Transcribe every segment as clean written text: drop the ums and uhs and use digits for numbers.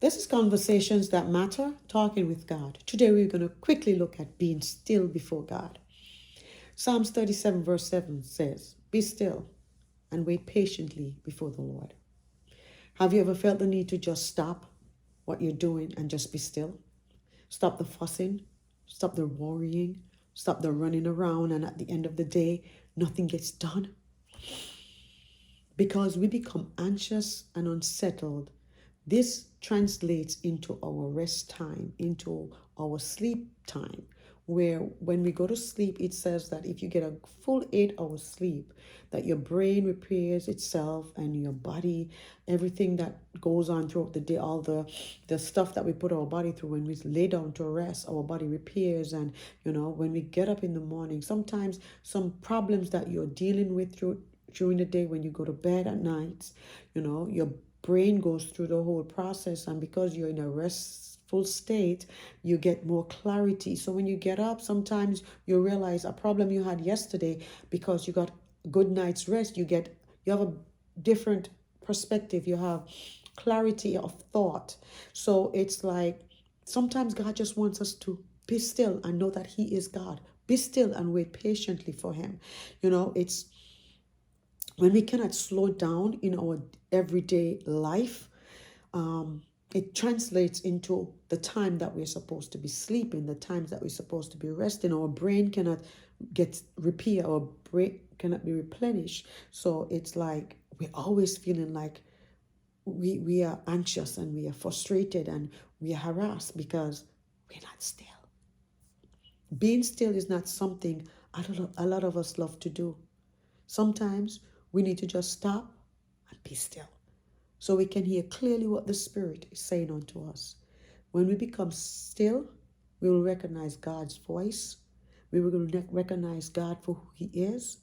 This is Conversations That Matter, Talking with God. Today we're going to quickly look at being still before God. Psalms 37 verse 7 says, "Be still and wait patiently before the Lord." Have you ever felt the need to just stop what you're doing and just be still? Stop the fussing, stop the worrying, stop the running around, and at the end of the day, nothing gets done. Because we become anxious and unsettled, this translates into our rest time, into our sleep time, where when we go to sleep, it says that if you get a full 8 hours sleep, that your brain repairs itself and your body, everything that goes on throughout the day, all the stuff that we put our body through when we lay down to rest, our body repairs. And when we get up in the morning, sometimes some problems that you're dealing with during the day, when you go to bed at night, your brain goes through the whole process, and because you're in a restful state, you get more clarity. So when you get up, sometimes you realize a problem you had yesterday, because you got a good night's rest, you have a different perspective, you have clarity of thought. So it's like sometimes God just wants us to be still and know that He is God. Be still and wait patiently for Him. It's when we cannot slow down in our everyday life, it translates into the time that we're supposed to be sleeping, the times that we're supposed to be resting. Our brain cannot get repair, our brain cannot be replenished. So it's like we're always feeling like we are anxious and we are frustrated and we are harassed because we're not still. Being still is not something a lot of us love to do. Sometimes we need to just stop and be still so we can hear clearly what the Spirit is saying unto us. When we become still, we will recognize God's voice. We will recognize God for who He is.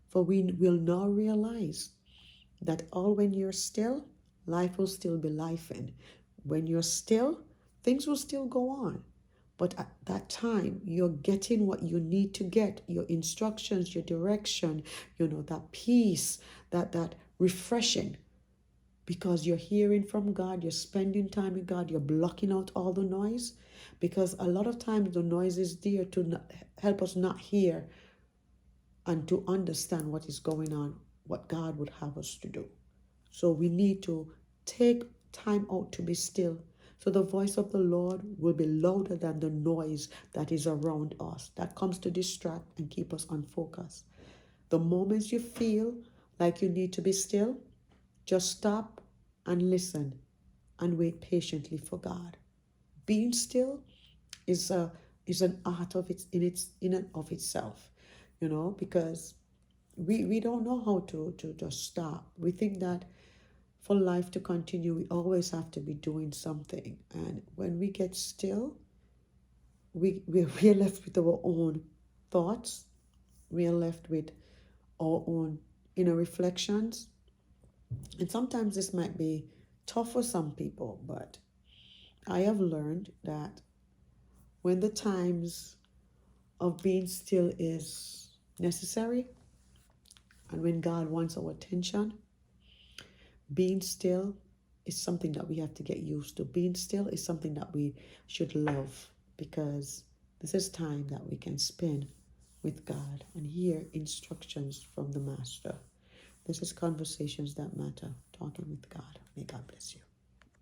For we will now realize that when you're still, life will still be lifing. When you're still, things will still go on. But at that time, you're getting what you need to get, your instructions, your direction, that peace, that refreshing, because you're hearing from God, you're spending time with God, you're blocking out all the noise, because a lot of times the noise is there to help us not hear and to understand what is going on, what God would have us to do. So we need to take time out to be still. So the voice of the Lord will be louder than the noise that is around us, that comes to distract and keep us unfocused. The moments you feel like you need to be still, just stop and listen and wait patiently for God. Being still is an art in and of itself, because we don't know how to just stop. We think that for life to continue, we always have to be doing something. And when we get still, we're left with our own thoughts. We are left with our own inner reflections. And sometimes this might be tough for some people, but I have learned that when the times of being still is necessary, and when God wants our attention, being still is something that we have to get used to. Being still is something that we should love, because this is time that we can spend with God and hear instructions from the Master. This is Conversations That Matter, Talking with God. May God bless you.